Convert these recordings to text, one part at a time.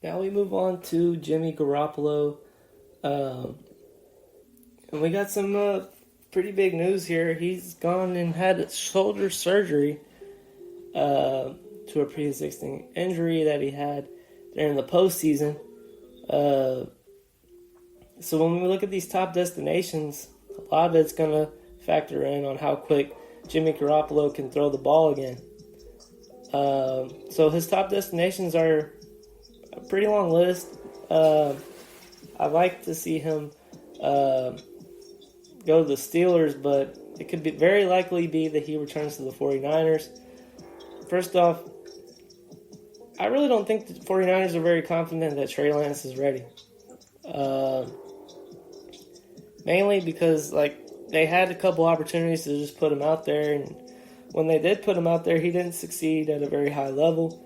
Now we move on to Jimmy Garoppolo. And we got some pretty big news here. He's gone and had shoulder surgery to a pre-existing injury that he had during the postseason. So when we look at these top destinations, a lot of it's going to factor in on how quick Jimmy Garoppolo can throw the ball again. So his top destinations are a pretty long list. I'd like to see him go to the Steelers, but it could be very likely be that he returns to the 49ers. First off, I really don't think the 49ers are very confident that Trey Lance is ready. Mainly because they had a couple opportunities to just put him out there, and when they did put him out there, he didn't succeed at a very high level.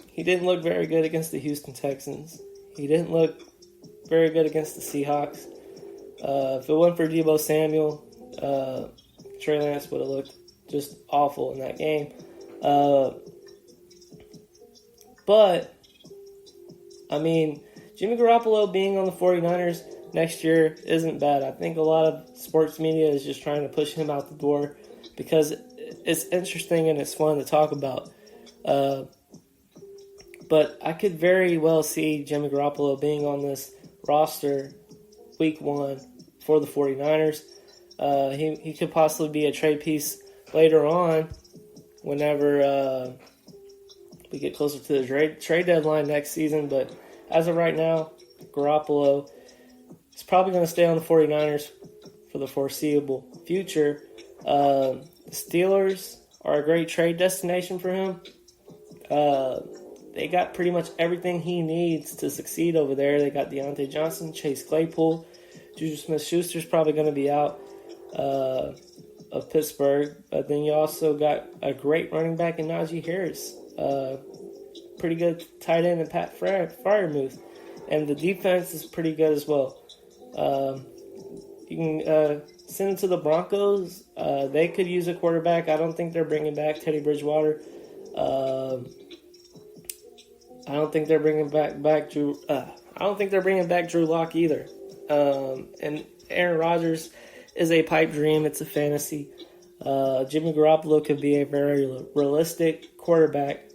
He didn't look very good against the Houston Texans. He didn't look very good against the Seahawks. If it wasn't for Deebo Samuel, Trey Lance would have looked just awful in that game. But, I mean, Jimmy Garoppolo being on the 49ers next year isn't bad. I think a lot of sports media is just trying to push him out the door because it's interesting and it's fun to talk about. But I could very well see Jimmy Garoppolo being on this roster week 1 for the 49ers. He could possibly be a trade piece later on whenever we get closer to the trade deadline next season. But as of right now, Garoppolo is probably going to stay on the 49ers for the foreseeable future. The Steelers are a great trade destination for him. They got pretty much everything he needs to succeed over there. They got Deontay Johnson, Chase Claypool. Juju Smith-Schuster's probably going to be out of Pittsburgh. But then you also got a great running back in Najee Harris. Pretty good tight end in Pat Freiermuth. And the defense is pretty good as well. You can send it to the Broncos. They could use a quarterback. I don't think they're bringing back Teddy Bridgewater. I don't think they're bringing back Drew. I don't think they're bringing back Drew Lock either. And Aaron Rodgers is a pipe dream. It's a fantasy. Jimmy Garoppolo could be a very realistic quarterback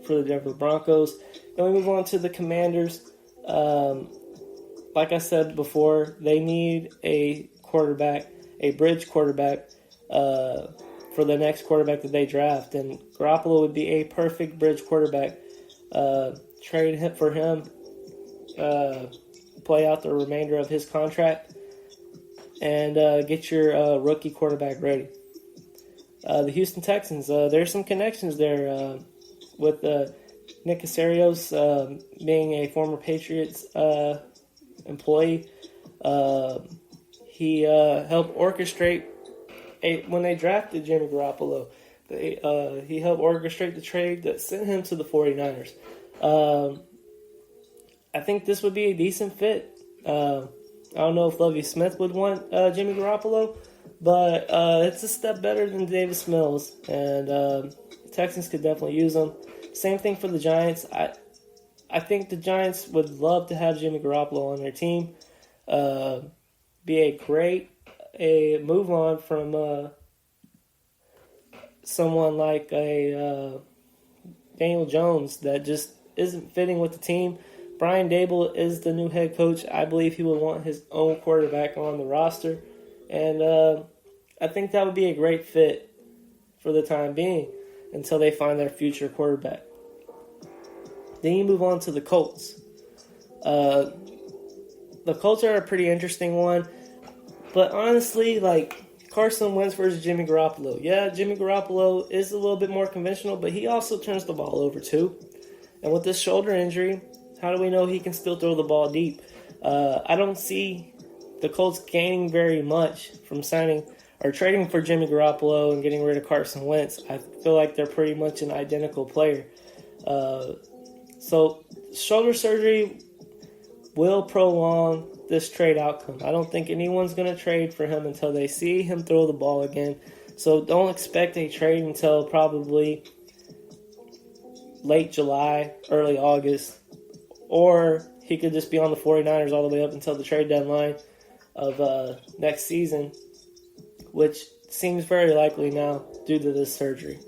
for the Denver Broncos. Then we move on to the Commanders. Like I said before, they need a quarterback, a bridge quarterback, for the next quarterback that they draft. And Garoppolo would be a perfect bridge quarterback. Trade him for him, play out the remainder of his contract, and get your rookie quarterback ready. The Houston Texans, there's some connections there with Nick Casarios being a former Patriots employee. He helped orchestrate when they drafted Jimmy Garoppolo. He helped orchestrate the trade that sent him to the 49ers. I think this would be a decent fit. I don't know if Lovie Smith would want Jimmy Garoppolo, but it's a step better than Davis Mills, and the Texans could definitely use him. Same thing for the Giants. I think the Giants would love to have Jimmy Garoppolo on their team. Be a great move on from someone like a Daniel Jones that just isn't fitting with the team. Brian Dable is the new head coach. I believe he would want his own quarterback on the roster. And I think that would be a great fit for the time being until they find their future quarterback. Then you move on to the Colts. The Colts are a pretty interesting one. But honestly, Carson Wentz versus Jimmy Garoppolo. Yeah, Jimmy Garoppolo is a little bit more conventional, but he also turns the ball over too. And with this shoulder injury, how do we know he can still throw the ball deep? I don't see the Colts gaining very much from signing or trading for Jimmy Garoppolo and getting rid of Carson Wentz. I feel like they're pretty much an identical player. So shoulder surgery will prolong this trade outcome. I don't think anyone's going to trade for him until they see him throw the ball again. So don't expect a trade until probably late July, early August, or he could just be on the 49ers all the way up until the trade deadline of next season, which seems very likely now due to this surgery.